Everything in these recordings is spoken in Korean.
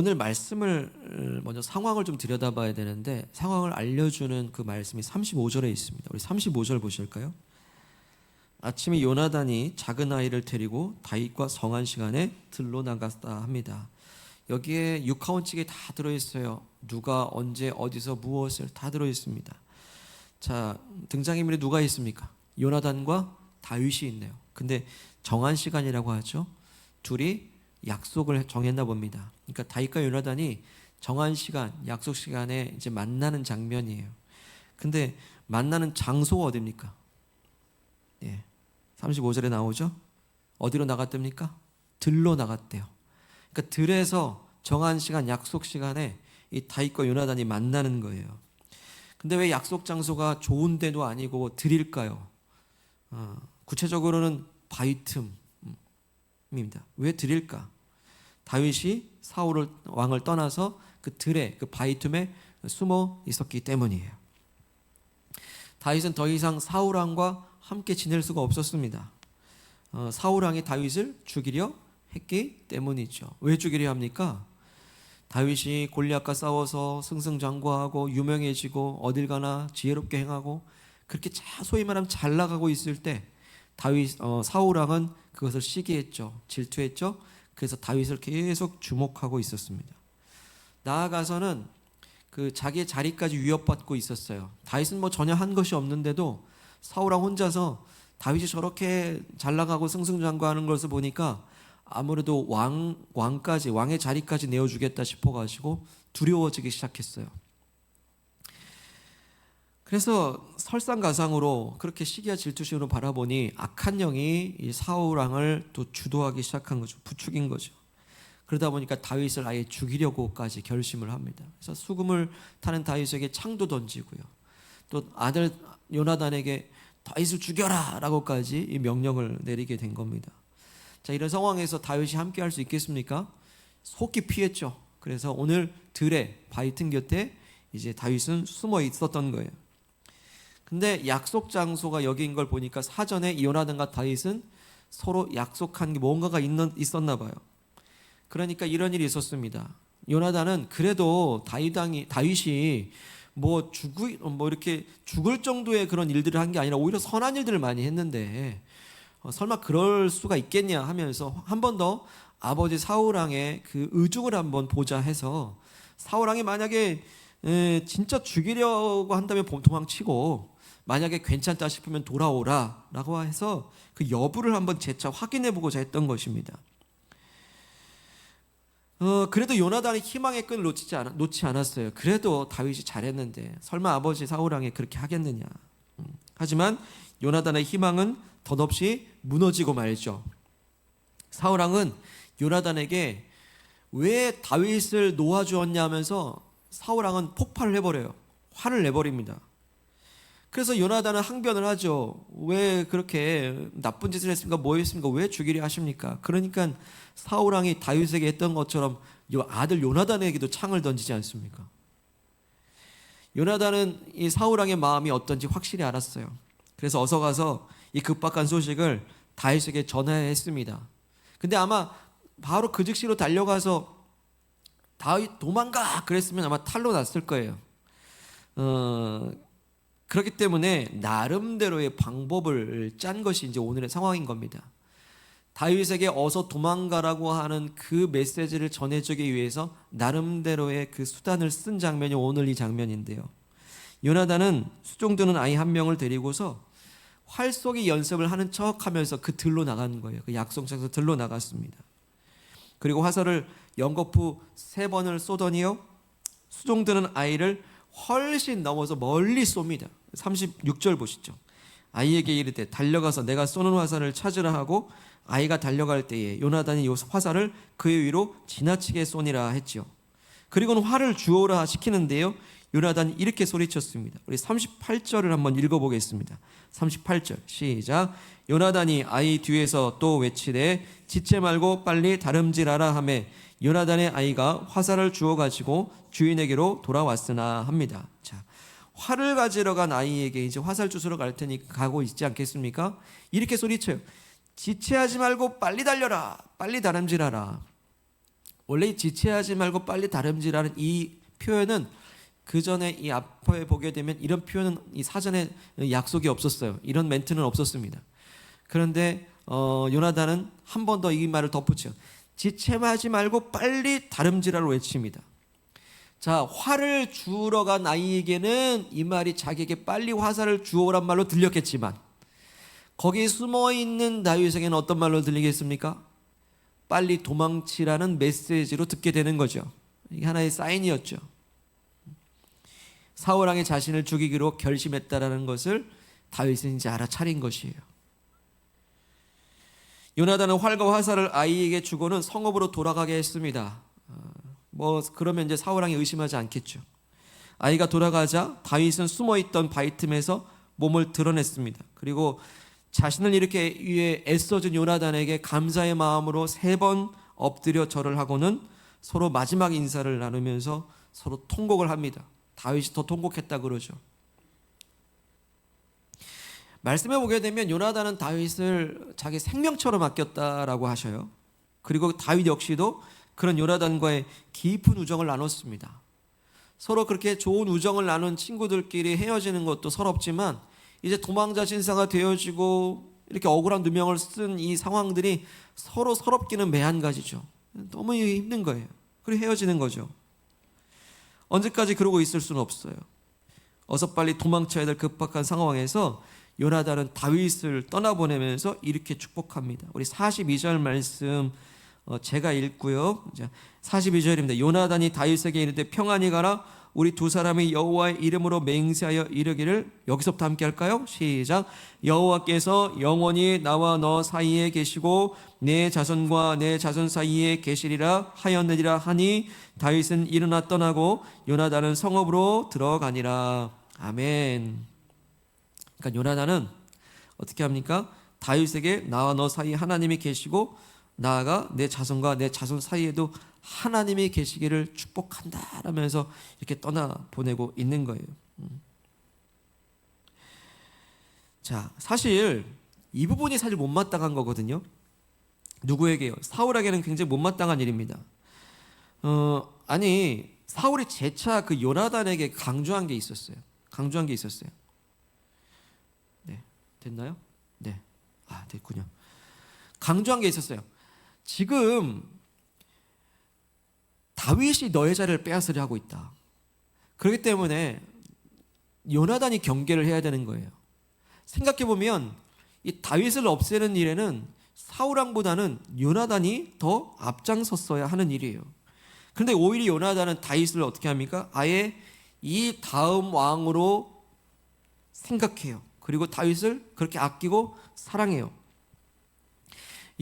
오늘 말씀을 먼저 상황을 좀 들여다봐야 되는데 상황을 알려주는 그 말씀이 35절에 있습니다. 우리 35절 보실까요? 아침에 요나단이 작은 아이를 데리고 다윗과 성한 시간에 들로 나갔다 합니다. 여기에 육하원칙이 다 들어있어요. 누가 언제 어디서 무엇을 다 들어있습니다. 자, 등장인물이 누가 있습니까? 요나단과 다윗이 있네요. 근데 정한 시간이라고 하죠. 둘이 약속을 정했나 봅니다. 그러니까 다윗과 요나단이 정한 시간, 약속 시간에 이제 만나는 장면이에요. 근데 만나는 장소가 어디입니까? 예. 35절에 나오죠. 어디로 나갔답니까? 들로 나갔대요. 그러니까 들에서 정한 시간, 약속 시간에 이 다윗과 요나단이 만나는 거예요. 근데 왜 약속 장소가 좋은 데도 아니고 들일까요? 구체적으로는 바위 틈입니다. 왜 들일까? 다윗이 사울 왕을 떠나서 그 들에, 그 바위 틈에 숨어 있었기 때문이에요. 다윗은 더 이상 사울 왕과 함께 지낼 수가 없었습니다. 사울 왕이 다윗을 죽이려 했기 때문이죠. 왜 죽이려 합니까? 다윗이 골리앗과 싸워서 승승장구하고 유명해지고 어딜 가나 지혜롭게 행하고 그렇게 소위 말하면 잘 나가고 있을 때 사울 왕은 그것을 시기했죠. 질투했죠. 그래서 다윗을 계속 주목하고 있었습니다. 나아가서는 그 자기의 자리까지 위협받고 있었어요. 다윗은 뭐 전혀 한 것이 없는데도 사울 왕 혼자서 다윗이 저렇게 잘 나가고 승승장구하는 것을 보니까 아무래도 왕의 자리까지 내어주겠다 싶어가지고 두려워지기 시작했어요. 그래서 설상가상으로 그렇게 시기와 질투심으로 바라보니 악한 영이 이 사울 왕을 또 주도하기 시작한 거죠. 부추긴 거죠. 그러다 보니까 다윗을 아예 죽이려고까지 결심을 합니다. 그래서 수금을 타는 다윗에게 창도 던지고요. 또 아들 요나단에게 다윗을 죽여라 라고까지 이 명령을 내리게 된 겁니다. 자, 이런 상황에서 다윗이 함께 할 수 있겠습니까? 속히 피했죠. 그래서 오늘 들에 바위 틈 곁에 이제 다윗은 숨어 있었던 거예요. 근데 약속 장소가 여기인 걸 보니까 사전에 요나단과 다윗은 서로 약속한 게 뭔가가 있었나 봐요. 그러니까 이런 일이 있었습니다. 요나단은 그래도 다윗이 이렇게 죽을 정도의 그런 일들을 한 게 아니라 오히려 선한 일들을 많이 했는데 설마 그럴 수가 있겠냐 하면서 한 번 더 아버지 사울 왕의 그 의중을 한번 보자 해서 사울 왕이 만약에 진짜 죽이려고 한다면 도망치고 만약에 괜찮다 싶으면 돌아오라 라고 해서 그 여부를 한번 재차 확인해 보고자 했던 것입니다. 그래도 요나단이 희망의 끈을 놓지 않았어요. 그래도 다윗이 잘했는데 설마 아버지 사울 왕이 그렇게 하겠느냐. 하지만 요나단의 희망은 덧없이 무너지고 말죠. 사울 왕은 요나단에게 왜 다윗을 놓아주었냐 하면서 사울 왕은 폭발을 해버려요. 화를 내버립니다. 그래서 요나단은 항변을 하죠. 왜 그렇게 나쁜 짓을 했습니까? 뭐 했습니까? 왜 죽이려 하십니까? 그러니까 사울 왕이 다윗에게 했던 것처럼 아들 요나단에게도 창을 던지지 않습니까? 요나단은 이 사울 왕의 마음이 어떤지 확실히 알았어요. 그래서 어서 가서 이 급박한 소식을 다윗에게 전해했습니다. 근데 아마 바로 그 즉시로 달려가서 다윗 도망가 그랬으면 아마 탈로 났을 거예요. 그렇기 때문에 나름대로의 방법을 짠 것이 이제 오늘의 상황인 겁니다. 다윗에게 어서 도망가라고 하는 그 메시지를 전해주기 위해서 나름대로의 그 수단을 쓴 장면이 오늘 이 장면인데요. 요나단은 수종드는 아이 한 명을 데리고서 활쏘기 연습을 하는 척하면서 그 들로 나가는 거예요. 그 약속장에서 들로 나갔습니다. 그리고 화살을 연거푸 3번을 쏘더니요, 수종드는 아이를 훨씬 넘어서 멀리 쏩니다. 36절 보시죠. 아이에게 이르되 달려가서 내가 쏘는 화살을 찾으라 하고 아이가 달려갈 때에 요나단이 이 화살을 그의 위로 지나치게 쏘니라 했죠. 그리고는 활을 주어라 시키는데요, 요나단이 이렇게 소리쳤습니다. 우리 38절을 한번 읽어보겠습니다. 38절 시작. 요나단이 아이 뒤에서 또 외치되 지체 말고 빨리 다름질하라 하매 요나단의 아이가 화살을 주워 가지고 주인에게로 돌아왔으나 합니다. 자, 활을 가지러 간 아이에게 이제 화살 주스러 갈 테니 가고 있지 않겠습니까? 이렇게 소리쳐요. 지체하지 말고 빨리 달려라, 빨리 다름질하라. 원래 이 지체하지 말고 빨리 다름질하는 이 표현은 그 전에 이 앞에 보게 되면 이런 표현은 이 사전에 약속이 없었어요. 이런 멘트는 없었습니다. 그런데 요나단은 한 번 더 이 말을 덧붙여 지체하지 말고 빨리 다름질하러 외칩니다. 자, 화를 주우러 간 아이에게는 이 말이 자기에게 빨리 화살을 주워오란 말로 들렸겠지만 거기 숨어있는 다윗에게는 어떤 말로 들리겠습니까? 빨리 도망치라는 메시지로 듣게 되는 거죠. 이게 하나의 사인이었죠. 사울왕이 자신을 죽이기로 결심했다라는 것을 다윗은 이제 알아차린 것이에요. 요나단은 활과 화살을 아이에게 주고는 성읍으로 돌아가게 했습니다. 그러면 이제 사울왕이 의심하지 않겠죠. 아이가 돌아가자 다윗은 숨어있던 바위 틈에서 몸을 드러냈습니다. 그리고 자신을 이렇게 위해 애써준 요나단에게 감사의 마음으로 3번 엎드려 절을 하고는 서로 마지막 인사를 나누면서 서로 통곡을 합니다. 다윗이 더 통곡했다 그러죠. 말씀해 보게 되면 요나단은 다윗을 자기 생명처럼 아꼈다라고 하셔요. 그리고 다윗 역시도 그런 요나단과의 깊은 우정을 나눴습니다. 서로 그렇게 좋은 우정을 나눈 친구들끼리 헤어지는 것도 서럽지만 이제 도망자 신사가 되어지고 이렇게 억울한 누명을 쓴 이 상황들이 서로 서럽기는 매한가지죠. 너무 힘든 거예요. 그리고 헤어지는 거죠. 언제까지 그러고 있을 수는 없어요. 어서 빨리 도망쳐야 될 급박한 상황에서 요나단은 다윗을 떠나보내면서 이렇게 축복합니다. 우리 42절 말씀 제가 읽고요. 42절입니다. 요나단이 다윗에게 이르되 평안히 가라. 우리 두 사람이 여호와의 이름으로 맹세하여 이르기를. 여기서부터 함께 할까요? 시작. 여호와께서 영원히 나와 너 사이에 계시고 내 자손과 내 자손 사이에 계시리라 하였느니라 하니 다윗은 일어나 떠나고 요나단은 성읍으로 들어가니라. 아멘. 그러니까 요나단은 어떻게 합니까? 다윗에게 나와 너 사이에 하나님이 계시고 나아가 내 자손과 내 자손 사이에도 하나님이 계시기를 축복한다 라면서 이렇게 떠나보내고 있는 거예요. 자, 사실 이 부분이 사실 못마땅한 거거든요. 누구에게요? 사울에게는 굉장히 못마땅한 일입니다. 아니 사울이 재차 그 요나단에게 강조한 게 있었어요. 네, 됐나요? 네, 됐군요. 강조한 게 있었어요. 지금 다윗이 너의 자리를 빼앗으려 하고 있다. 그렇기 때문에 요나단이 경계를 해야 되는 거예요. 생각해보면 이 다윗을 없애는 일에는 사울왕보다는 요나단이 더 앞장섰어야 하는 일이에요. 그런데 오히려 요나단은 다윗을 어떻게 합니까? 아예 이 다음 왕으로 생각해요. 그리고 다윗을 그렇게 아끼고 사랑해요.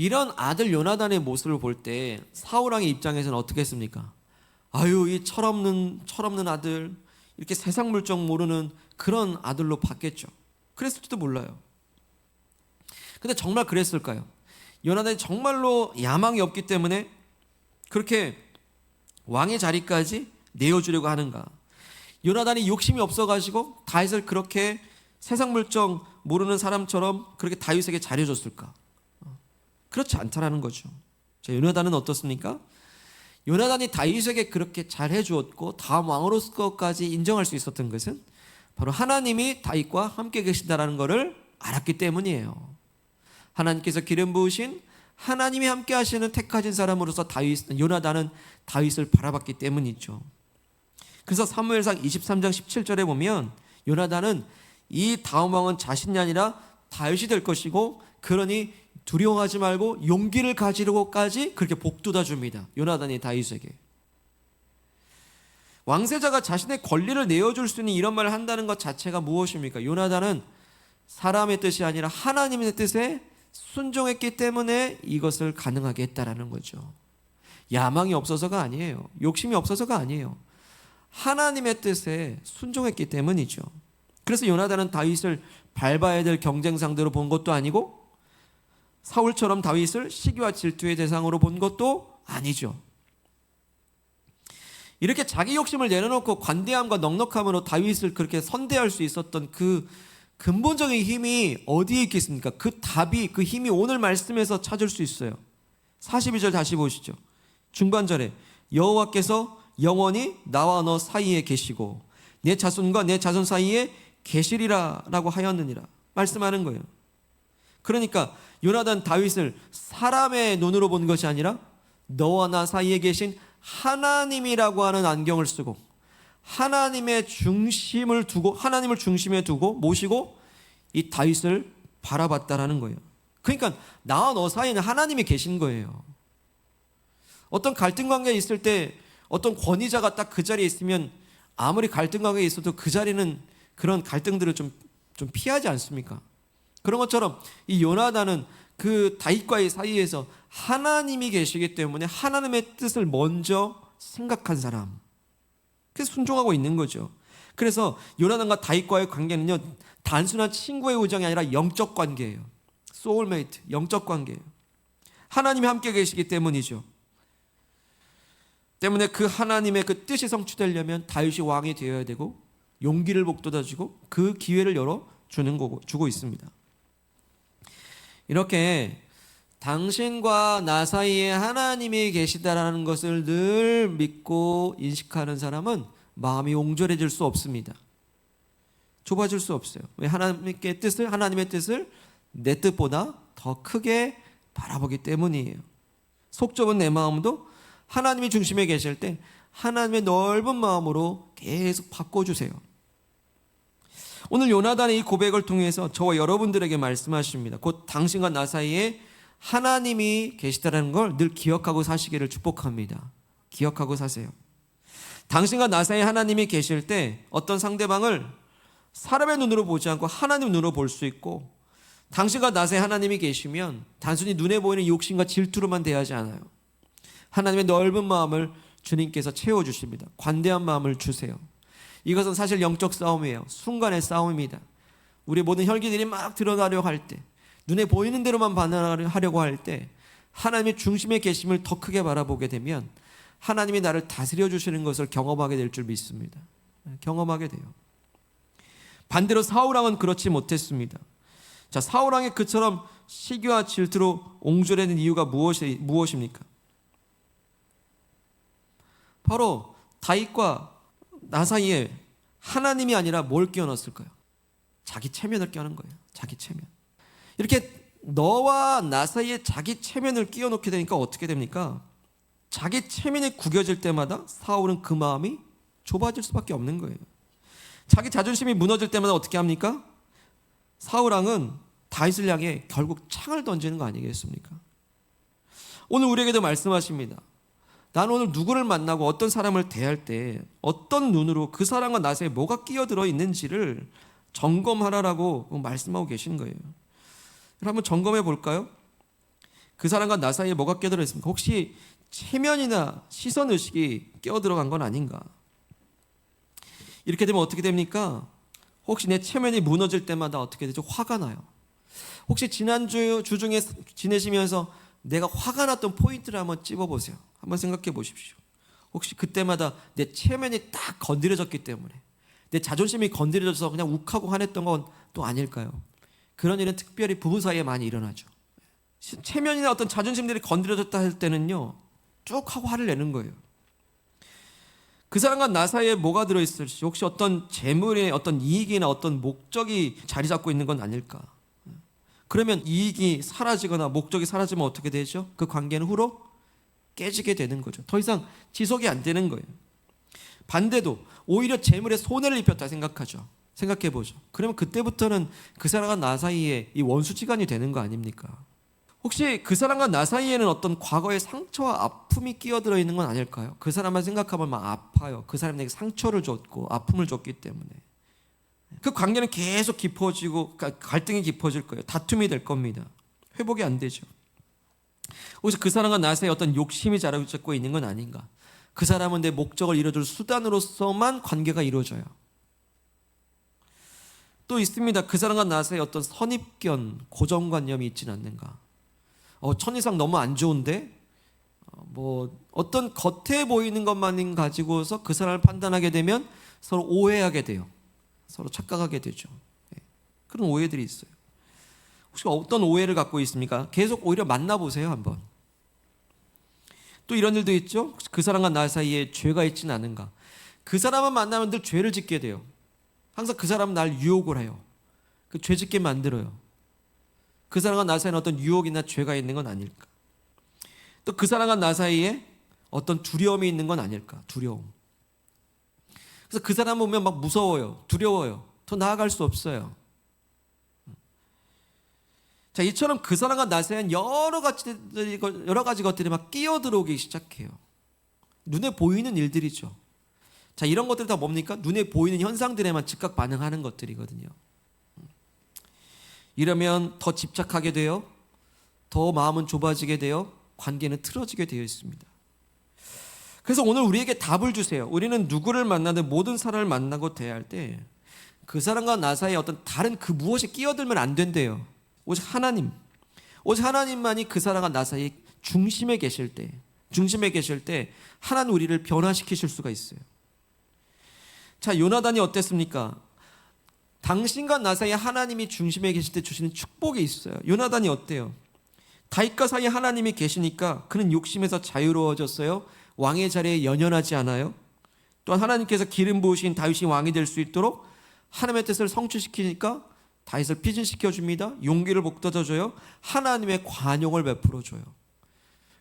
이런 아들 요나단의 모습을 볼 때 사울왕의 입장에서는 어떻게 했습니까? 아유, 이 철없는 아들, 이렇게 세상 물정 모르는 그런 아들로 봤겠죠. 그랬을지도 몰라요. 근데 정말 그랬을까요? 요나단이 정말로 야망이 없기 때문에 그렇게 왕의 자리까지 내어주려고 하는가? 요나단이 욕심이 없어가지고 다윗을 그렇게 세상 물정 모르는 사람처럼 그렇게 다윗에게 잘해줬을까? 그렇지 않다라는 거죠. 자, 요나단은 어떻습니까? 요나단이 다윗에게 그렇게 잘해주었고 다음 왕으로서까지 인정할 수 있었던 것은 바로 하나님이 다윗과 함께 계신다라는 것을 알았기 때문이에요. 하나님께서 기름 부으신 하나님이 함께 하시는 택하신 사람으로서 요나단은 다윗을 바라봤기 때문이죠. 그래서 사무엘상 23장 17절에 보면 요나단은 이 다음 왕은 자신이 아니라 다윗이 될 것이고 그러니 두려워하지 말고 용기를 가지려고까지 그렇게 복돋아 줍니다. 요나단이 다윗에게. 왕세자가 자신의 권리를 내어줄 수 있는 이런 말을 한다는 것 자체가 무엇입니까? 요나단은 사람의 뜻이 아니라 하나님의 뜻에 순종했기 때문에 이것을 가능하게 했다라는 거죠. 야망이 없어서가 아니에요. 욕심이 없어서가 아니에요. 하나님의 뜻에 순종했기 때문이죠. 그래서 요나단은 다윗을 밟아야 될 경쟁 상대로 본 것도 아니고 사울처럼 다윗을 시기와 질투의 대상으로 본 것도 아니죠. 이렇게 자기 욕심을 내려놓고 관대함과 넉넉함으로 다윗을 그렇게 선대할 수 있었던 그 근본적인 힘이 어디에 있겠습니까? 그 답이, 그 힘이 오늘 말씀에서 찾을 수 있어요. 42절 다시 보시죠. 중반절에 여호와께서 영원히 나와 너 사이에 계시고 내 자손과 내 자손 사이에 계시리라 라고 하였느니라 말씀하는 거예요. 그러니까 요나단 다윗을 사람의 눈으로 본 것이 아니라 너와 나 사이에 계신 하나님이라고 하는 안경을 쓰고 하나님의 중심을 두고 하나님을 중심에 두고 모시고 이 다윗을 바라봤다라는 거예요. 그러니까 나와 너 사이에는 하나님이 계신 거예요. 어떤 갈등 관계에 있을 때 어떤 권위자가 딱 그 자리에 있으면 아무리 갈등 관계에 있어도 그 자리는 그런 갈등들을 좀 피하지 않습니까? 그런 것처럼 이 요나단은 그 다윗과의 사이에서 하나님이 계시기 때문에 하나님의 뜻을 먼저 생각한 사람. 그래서 순종하고 있는 거죠. 그래서 요나단과 다윗과의 관계는요, 단순한 친구의 우정이 아니라 영적 관계예요. 소울메이트, 영적 관계예요. 하나님이 함께 계시기 때문이죠. 때문에 그 하나님의 그 뜻이 성취되려면 다윗이 왕이 되어야 되고 용기를 북돋아주고 그 기회를 주고 있습니다. 이렇게 당신과 나 사이에 하나님이 계시다라는 것을 늘 믿고 인식하는 사람은 마음이 옹졸해질 수 없습니다. 좁아질 수 없어요. 왜? 하나님의 뜻을 내 뜻보다 더 크게 바라보기 때문이에요. 속 좁은 내 마음도 하나님이 중심에 계실 때 하나님의 넓은 마음으로 계속 바꿔주세요. 오늘 요나단의 이 고백을 통해서 저와 여러분들에게 말씀하십니다. 곧 당신과 나 사이에 하나님이 계시다는 걸 늘 기억하고 사시기를 축복합니다. 기억하고 사세요. 당신과 나 사이에 하나님이 계실 때 어떤 상대방을 사람의 눈으로 보지 않고 하나님 눈으로 볼 수 있고, 당신과 나 사이에 하나님이 계시면 단순히 눈에 보이는 욕심과 질투로만 대하지 않아요. 하나님의 넓은 마음을 주님께서 채워주십니다. 관대한 마음을 주세요. 이것은 사실 영적 싸움이에요. 순간의 싸움입니다. 우리의 모든 혈기들이 막 드러나려고 할 때, 눈에 보이는 대로만 반응하려고 할 때 하나님의 중심에 계심을 더 크게 바라보게 되면 하나님이 나를 다스려 주시는 것을 경험하게 될 줄 믿습니다. 경험하게 돼요. 반대로 사울왕은 그렇지 못했습니다. 자, 사울왕이 그처럼 시기와 질투로 옹졸해진 이유가 무엇입니까? 바로 다윗과 나 사이에 하나님이 아니라 뭘 끼워넣었을까요? 자기 체면을 끼워넣은 거예요. 자기 체면. 이렇게 너와 나 사이에 자기 체면을 끼워넣게 되니까 어떻게 됩니까? 자기 체면이 구겨질 때마다 사울은 그 마음이 좁아질 수밖에 없는 거예요. 자기 자존심이 무너질 때마다 어떻게 합니까? 사울왕은 다윗을 향해 결국 창을 던지는 거 아니겠습니까? 오늘 우리에게도 말씀하십니다. 나는 오늘 누구를 만나고 어떤 사람을 대할 때 어떤 눈으로 그 사람과 나 사이에 뭐가 끼어들어 있는지를 점검하라라고 말씀하고 계신 거예요. 한번 점검해 볼까요? 그 사람과 나 사이에 뭐가 끼어들어 있습니까? 혹시 체면이나 시선의식이 끼어들어간 건 아닌가? 이렇게 되면 어떻게 됩니까? 혹시 내 체면이 무너질 때마다 어떻게 되죠? 화가 나요. 혹시 지난주 주중에 지내시면서 내가 화가 났던 포인트를 한번 찝어보세요. 한번 생각해 보십시오. 혹시 그때마다 내 체면이 딱 건드려졌기 때문에, 내 자존심이 건드려져서 그냥 욱하고 화냈던 건 또 아닐까요? 그런 일은 특별히 부부 사이에 많이 일어나죠. 체면이나 어떤 자존심들이 건드려졌다 할 때는요, 쭉 하고 화를 내는 거예요. 그 사람과 나 사이에 뭐가 들어있을지, 혹시 어떤 재물의 어떤 이익이나 어떤 목적이 자리 잡고 있는 건 아닐까? 그러면 이익이 사라지거나 목적이 사라지면 어떻게 되죠? 그 관계는 후로 깨지게 되는 거죠. 더 이상 지속이 안 되는 거예요. 반대도 오히려 재물에 손해를 입혔다 생각하죠. 생각해 보죠. 그러면 그때부터는 그 사람과 나 사이에 이 원수지간이 되는 거 아닙니까? 혹시 그 사람과 나 사이에는 어떤 과거의 상처와 아픔이 끼어들어 있는 건 아닐까요? 그 사람만 생각하면 막 아파요. 그 사람이 내게 상처를 줬고 아픔을 줬기 때문에. 그 관계는 계속 깊어지고 갈등이 깊어질 거예요. 다툼이 될 겁니다. 회복이 안 되죠. 혹시 그 사람과 나 사이에 어떤 욕심이 자리 잡고 있는 건 아닌가? 그 사람은 내 목적을 이루어줄 수단으로서만 관계가 이루어져요. 또 있습니다. 그 사람과 나 사이에 어떤 선입견, 고정관념이 있지는 않는가? 천이상 너무 안 좋은데? 어떤 겉에 보이는 것만 가지고서 그 사람을 판단하게 되면 서로 오해하게 돼요. 서로 착각하게 되죠. 그런 오해들이 있어요. 혹시 어떤 오해를 갖고 있습니까? 계속 오히려 만나보세요, 한번. 또 이런 일도 있죠. 그 사람과 나 사이에 죄가 있지는 않은가. 그 사람을 만나면 늘 죄를 짓게 돼요. 항상 그 사람은 날 유혹을 해요. 그 죄 짓게 만들어요. 그 사람과 나 사이에는 어떤 유혹이나 죄가 있는 건 아닐까. 또 그 사람과 나 사이에 어떤 두려움이 있는 건 아닐까. 두려움. 그래서 그 사람 보면 막 무서워요. 두려워요. 더 나아갈 수 없어요. 자, 이처럼 그 사람과 나 사이엔 여러 가지 것들이 막 끼어들어오기 시작해요. 눈에 보이는 일들이죠. 자, 이런 것들이 다 뭡니까? 눈에 보이는 현상들에만 즉각 반응하는 것들이거든요. 이러면 더 집착하게 돼요. 더 마음은 좁아지게 돼요. 관계는 틀어지게 되어 있습니다. 그래서 오늘 우리에게 답을 주세요. 우리는 누구를 만나든 모든 사람을 만나고 대할 때 그 사람과 나 사이에 어떤 다른 그 무엇이 끼어들면 안 된대요. 오직 하나님, 오직 하나님만이 그 사람과 나 사이 중심에 계실 때 하나님 우리를 변화시키실 수가 있어요. 자, 요나단이 어땠습니까? 당신과 나 사이에 하나님이 중심에 계실 때 주시는 축복이 있어요. 요나단이 어때요? 다윗과 사이에 하나님이 계시니까 그는 욕심에서 자유로워졌어요. 왕의 자리에 연연하지 않아요. 또한 하나님께서 기름 부으신 다윗이 왕이 될 수 있도록 하나님의 뜻을 성취시키니까 다윗을 피진시켜줍니다. 용기를 북돋아줘요. 하나님의 관용을 베풀어줘요.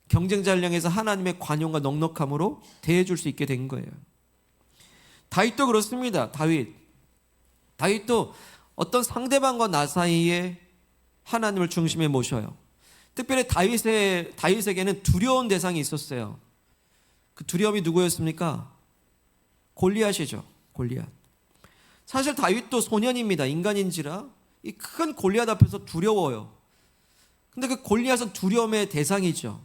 경쟁 전략에서 하나님의 관용과 넉넉함으로 대해줄 수 있게 된 거예요. 다윗도 그렇습니다. 다윗도 어떤 상대방과 나 사이에 하나님을 중심에 모셔요. 특별히 다윗에게는 두려운 대상이 있었어요. 그 두려움이 누구였습니까? 골리앗이죠. 골리앗. 사실 다윗도 소년입니다. 인간인지라 이 큰 골리앗 앞에서 두려워요. 근데 그 골리앗은 두려움의 대상이죠.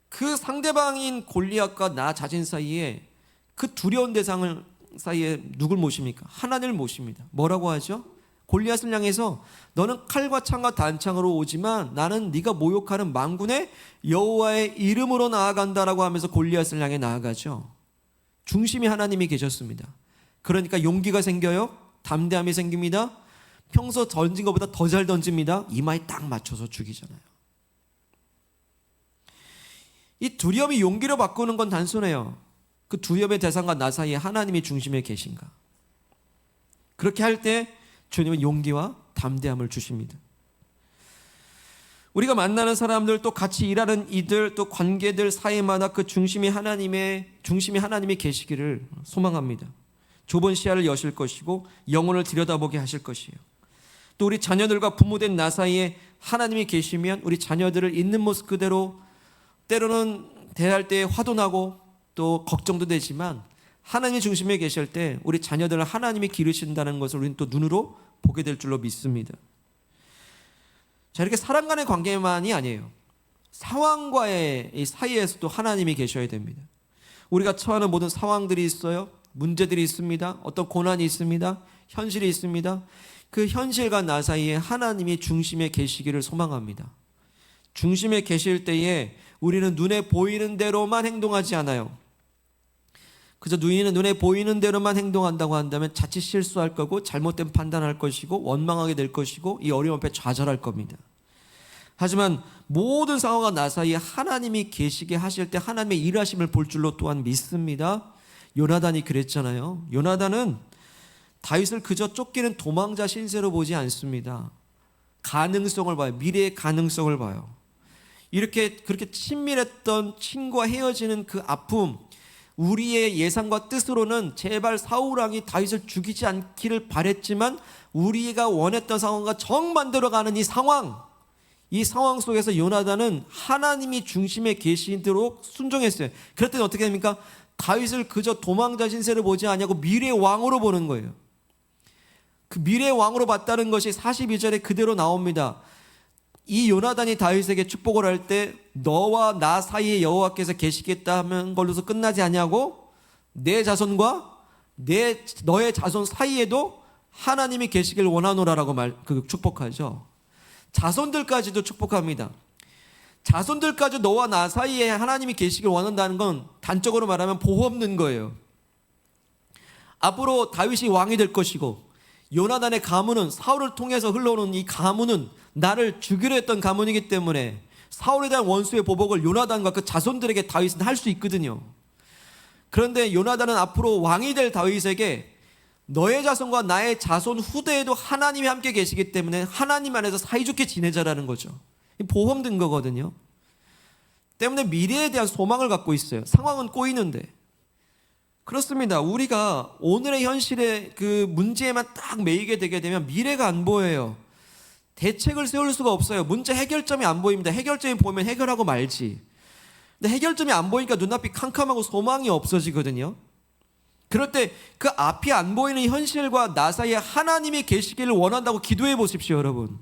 그 상대방인 골리앗과 나 자신 사이에 그 두려운 대상을 사이에 누굴 모십니까? 하나님을 모십니다. 뭐라고 하죠? 골리앗을 향해서 너는 칼과 창과 단창으로 오지만 나는 네가 모욕하는 만군의 여호와의 이름으로 나아간다라고 하면서 골리앗을 향해 나아가죠. 중심이 하나님이 계셨습니다. 그러니까 용기가 생겨요. 담대함이 생깁니다. 평소 던진 것보다 더 잘 던집니다. 이마에 딱 맞춰서 죽이잖아요. 이 두려움이 용기로 바꾸는 건 단순해요. 그 두려움의 대상과 나 사이에 하나님이 중심에 계신가. 그렇게 할 때 주님은 용기와 담대함을 주십니다. 우리가 만나는 사람들, 또 같이 일하는 이들, 또 관계들 사이마다 그 중심이 하나님이 계시기를 소망합니다. 좁은 시야를 여실 것이고 영혼을 들여다보게 하실 것이에요. 또 우리 자녀들과 부모된 나 사이에 하나님이 계시면 우리 자녀들을 있는 모습 그대로 때로는 대할 때 화도 나고 또 걱정도 되지만 하나님이 중심에 계실 때 우리 자녀들을 하나님이 기르신다는 것을 우리는 또 눈으로 보게 될 줄로 믿습니다. 자, 이렇게 사람 간의 관계만이 아니에요. 상황과의 이 사이에서도 하나님이 계셔야 됩니다. 우리가 처하는 모든 상황들이 있어요. 문제들이 있습니다. 어떤 고난이 있습니다. 현실이 있습니다. 그 현실과 나 사이에 하나님이 중심에 계시기를 소망합니다. 중심에 계실 때에 우리는 눈에 보이는 대로만 행동하지 않아요. 그저 눈에 보이는 대로만 행동한다고 한다면 자칫 실수할 거고 잘못된 판단할 것이고 원망하게 될 것이고 이 어려움 앞에 좌절할 겁니다. 하지만 모든 상황과 나 사이에 하나님이 계시게 하실 때 하나님의 일하심을 볼 줄로 또한 믿습니다. 요나단이 그랬잖아요. 요나단은 다윗을 그저 쫓기는 도망자 신세로 보지 않습니다. 가능성을 봐요. 미래의 가능성을 봐요. 그렇게 친밀했던 친구와 헤어지는 그 아픔, 우리의 예상과 뜻으로는 제발 사울 왕이 다윗을 죽이지 않기를 바랬지만 우리가 원했던 상황과 정반대로 가는 이 상황 속에서 요나단은 하나님이 중심에 계시도록 순종했어요. 그럴 때는 어떻게 됩니까? 다윗을 그저 도망자 신세를 보지 않냐고 미래의 왕으로 보는 거예요. 그 미래의 왕으로 봤다는 것이 42절에 그대로 나옵니다. 이 요나단이 다윗에게 축복을 할 때 너와 나 사이에 여호와께서 계시겠다 하는 걸로서 끝나지 않냐고 내 자손과 너의 자손 사이에도 하나님이 계시길 원하노라라고 축복하죠. 자손들까지도 축복합니다. 자손들까지 너와 나 사이에 하나님이 계시길 원한다는 건 단적으로 말하면 보호 없는 거예요. 앞으로 다윗이 왕이 될 것이고 요나단의 가문은 사울을 통해서 흘러오는 이 가문은 나를 죽이려 했던 가문이기 때문에 사울에 대한 원수의 보복을 요나단과 그 자손들에게 다윗은 할 수 있거든요. 그런데 요나단은 앞으로 왕이 될 다윗에게 너의 자손과 나의 자손 후대에도 하나님이 함께 계시기 때문에 하나님 안에서 사이좋게 지내자라는 거죠. 보험 든 거거든요. 때문에 미래에 대한 소망을 갖고 있어요. 상황은 꼬이는데. 그렇습니다. 우리가 오늘의 현실의 그 문제에만 딱 매이게 되게 되면 미래가 안 보여요. 대책을 세울 수가 없어요. 문제 해결점이 안 보입니다. 해결점이 보이면 해결하고 말지. 근데 해결점이 안 보이니까 눈앞이 캄캄하고 소망이 없어지거든요. 그럴 때 그 앞이 안 보이는 현실과 나 사이에 하나님이 계시기를 원한다고 기도해 보십시오, 여러분.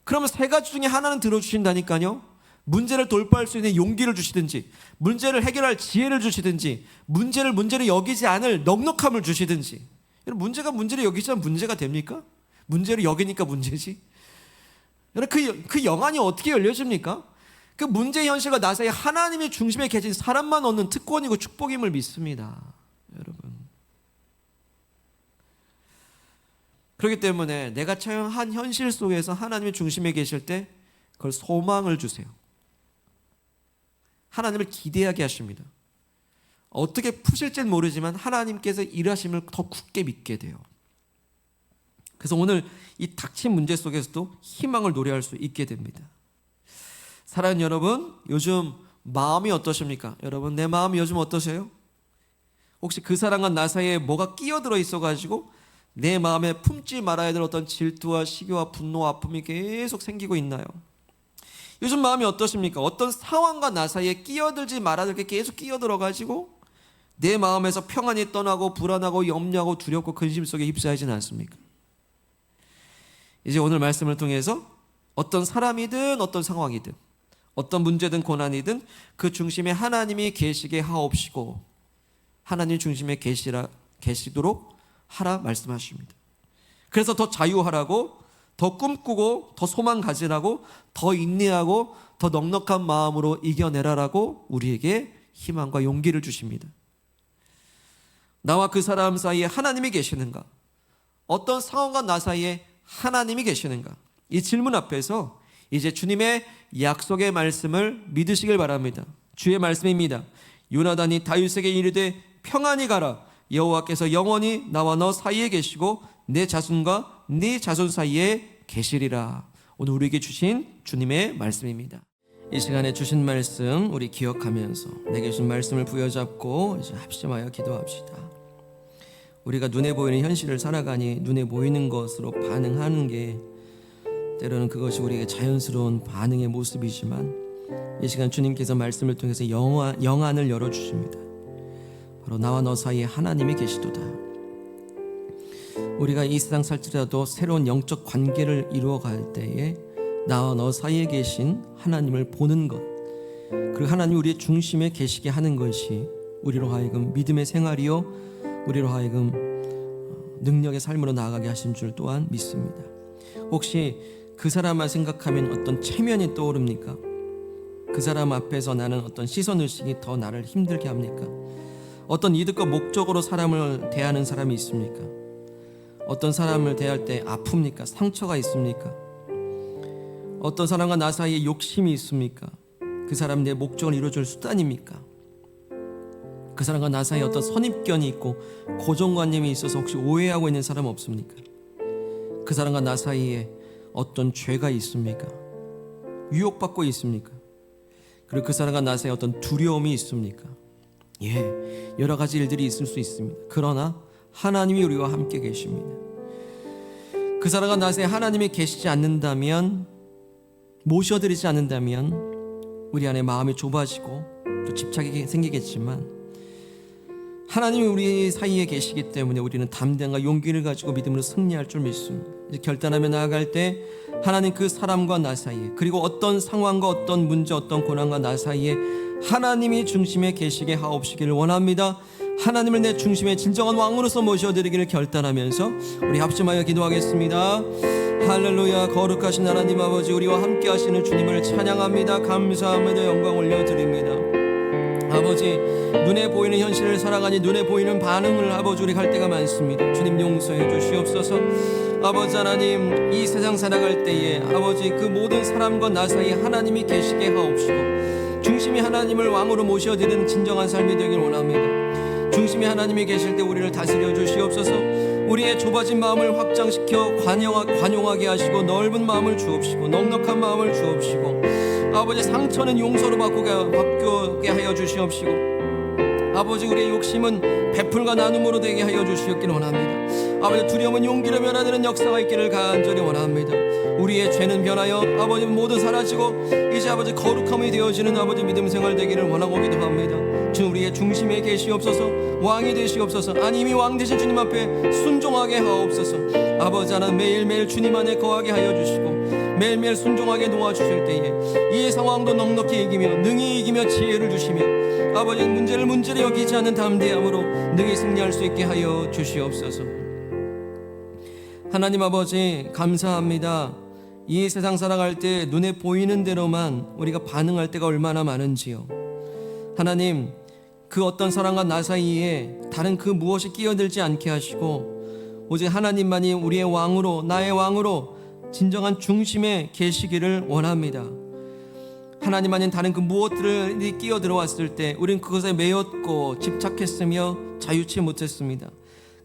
그러면 세 가지 중에 하나는 들어주신다니까요. 문제를 돌파할 수 있는 용기를 주시든지, 문제를 해결할 지혜를 주시든지, 문제를 여기지 않을 넉넉함을 주시든지. 문제가 문제를 여기지 않으면 문제가 됩니까? 문제를 여기니까 문제지. 그 영안이 어떻게 열려집니까? 그 문제의 현실과 나 사이에 하나님의 중심에 계신 사람만 얻는 특권이고 축복임을 믿습니다, 여러분. 그렇기 때문에 내가 처한 현실 속에서 하나님의 중심에 계실 때 그걸 소망을 주세요. 하나님을 기대하게 하십니다. 어떻게 푸실지는 모르지만 하나님께서 일하심을 더 굳게 믿게 돼요. 그래서 오늘 이 닥친 문제 속에서도 희망을 노래할 수 있게 됩니다. 사랑하는 여러분, 요즘 마음이 어떠십니까? 여러분, 내 마음이 요즘 어떠세요? 혹시 그 사람과 나 사이에 뭐가 끼어들어 있어가지고 내 마음에 품지 말아야 될 어떤 질투와 시기와 분노와 아픔이 계속 생기고 있나요? 요즘 마음이 어떠십니까? 어떤 상황과 나 사이에 끼어들지 말아야 될 게 계속 끼어들어가지고 내 마음에서 평안이 떠나고 불안하고 염려하고 두렵고 근심 속에 휩싸이지는 않습니까? 이제 오늘 말씀을 통해서 어떤 사람이든 어떤 상황이든 어떤 문제든 고난이든 그 중심에 하나님이 계시게 하옵시고 하나님 중심에 계시도록 하라 말씀하십니다. 그래서 더 자유하라고, 더 꿈꾸고, 더 소망 가지라고, 더 인내하고, 더 넉넉한 마음으로 이겨내라라고 우리에게 희망과 용기를 주십니다. 나와 그 사람 사이에 하나님이 계시는가? 어떤 상황과 나 사이에 하나님이 계시는가? 이 질문 앞에서 이제 주님의 약속의 말씀을 믿으시길 바랍니다. 주의 말씀입니다. 요나단이 다윗에게 이르되 평안히 가라. 여호와께서 영원히 나와 너 사이에 계시고 내 자손과 네 자손 사이에 계시리라. 오늘 우리에게 주신 주님의 말씀입니다. 이 시간에 주신 말씀 우리 기억하면서 내게 주신 말씀을 부여잡고 이제 합심하여 기도합시다. 우리가 눈에 보이는 현실을 살아가니 눈에 보이는 것으로 반응하는 게 때로는 그것이 우리에게 자연스러운 반응의 모습이지만 이 시간 주님께서 말씀을 통해서 영안을 열어주십니다. 바로 나와 너 사이에 하나님이 계시도다. 우리가 이 세상 살지라도 새로운 영적 관계를 이루어갈 때에 나와 너 사이에 계신 하나님을 보는 것, 그리고 하나님 우리의 중심에 계시게 하는 것이 우리로 하여금 믿음의 생활이요 우리로 하여금 능력의 삶으로 나아가게 하신 줄 또한 믿습니다. 혹시 그 사람만 생각하면 어떤 체면이 떠오릅니까? 그 사람 앞에서 나는 어떤 시선의식이 더 나를 힘들게 합니까? 어떤 이득과 목적으로 사람을 대하는 사람이 있습니까? 어떤 사람을 대할 때 아픕니까? 상처가 있습니까? 어떤 사람과 나 사이에 욕심이 있습니까? 그 사람 내 목적을 이루어줄 수단입니까? 그 사람과 나 사이에 어떤 선입견이 있고 고정관념이 있어서 혹시 오해하고 있는 사람 없습니까? 그 사람과 나 사이에 어떤 죄가 있습니까? 유혹받고 있습니까? 그리고 그 사람과 나 사이에 어떤 두려움이 있습니까? 여러 가지 일들이 있을 수 있습니다. 그러나 하나님이 우리와 함께 계십니다. 그 사람과 나 사이에 하나님이 계시지 않는다면, 모셔드리지 않는다면 우리 안에 마음이 좁아지고 또 집착이 생기겠지만 하나님이 우리 사이에 계시기 때문에 우리는 담대함과 용기를 가지고 믿음으로 승리할 줄 믿습니다. 이제 결단하며 나아갈 때 하나님 그 사람과 나 사이에, 그리고 어떤 상황과 어떤 문제, 어떤 고난과 나 사이에 하나님이 중심에 계시게 하옵시기를 원합니다. 하나님을 내 중심에 진정한 왕으로서 모셔드리기를 결단하면서 우리 합심하여 기도하겠습니다. 할렐루야. 거룩하신 하나님 아버지, 우리와 함께 하시는 주님을 찬양합니다. 감사합니다. 영광 올려드립니다. 아버지, 눈에 보이는 현실을 살아가니 눈에 보이는 반응을 아버지 우리 갈 때가 많습니다. 주님 용서해 주시옵소서. 아버지 하나님, 이 세상 살아갈 때에 아버지 그 모든 사람과 나 사이에 하나님이 계시게 하옵시고 중심이 하나님을 왕으로 모셔드리는 진정한 삶이 되길 원합니다. 중심이 하나님이 계실 때 우리를 다스려 주시옵소서. 우리의 좁아진 마음을 확장시켜 관용하게 하시고 넓은 마음을 주옵시고 넉넉한 마음을 주옵시고 아버지 상처는 용서로 바꾸게 하여 주시옵시고 아버지 우리의 욕심은 베풀과 나눔으로 되게 하여 주시옵기를 원합니다. 아버지 두려움은 용기로 변화되는 역사가 있기를 간절히 원합니다. 우리의 죄는 변하여 아버지 모두 사라지고 이제 아버지 거룩함이 되어지는 아버지 믿음 생활 되기를 원하고 기도합니다. 주 우리의 중심에 계시옵소서. 왕이 되시옵소서. 아니 이미 왕 되신 주님 앞에 순종하게 하옵소서. 아버지 하나님 매일매일 주님 안에 거하게 하여 주시고 매일매일 순종하게 도와주실 때에 이 상황도 넉넉히 이기며 능히 이기며 지혜를 주시며 아버지 문제를 문제로 여기지 않는 담대함으로 능히 승리할 수 있게 하여 주시옵소서. 하나님 아버지 감사합니다. 이 세상 살아갈 때 눈에 보이는 대로만 우리가 반응할 때가 얼마나 많은지요. 하나님 그 어떤 사람과 나 사이에 다른 그 무엇이 끼어들지 않게 하시고 오직 하나님만이 우리의 왕으로 나의 왕으로 진정한 중심에 계시기를 원합니다. 하나님 아닌 다른 그 무엇들이 끼어들어왔을 때 우린 그것에 매였고 집착했으며 자유치 못했습니다.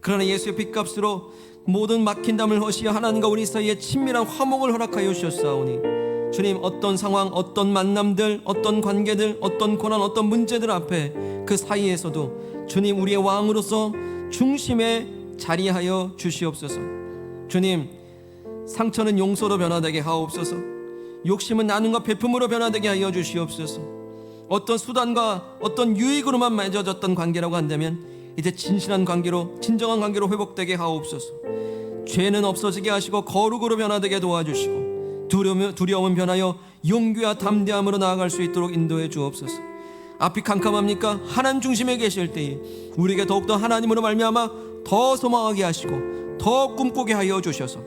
그러나 예수의 핏값으로 모든 막힌 담을 허시어 하나님과 우리 사이에 친밀한 화목을 허락하여 주셨사오니 주님 어떤 상황, 어떤 만남들, 어떤 관계들, 어떤 고난, 어떤 문제들 앞에 그 사이에서도 주님 우리의 왕으로서 중심에 자리하여 주시옵소서. 주님 상처는 용서로 변화되게 하옵소서. 욕심은 나눔과 베품으로 변화되게 하여 주시옵소서. 어떤 수단과 어떤 유익으로만 맺어졌던 관계라고 한다면 이제 진실한 관계로 진정한 관계로 회복되게 하옵소서. 죄는 없어지게 하시고 거룩으로 변화되게 도와주시고 두려움은 변하여 용기와 담대함으로 나아갈 수 있도록 인도해 주옵소서. 앞이 캄캄합니까? 하나님 중심에 계실 때에 우리에게 더욱더 하나님으로 말미암아 더 소망하게 하시고 더 꿈꾸게 하여 주셔서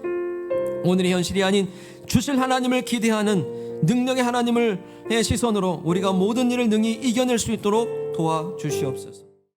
오늘의 현실이 아닌 주실 하나님을 기대하는 능력의 하나님의 시선으로 우리가 모든 일을 능히 이겨낼 수 있도록 도와주시옵소서.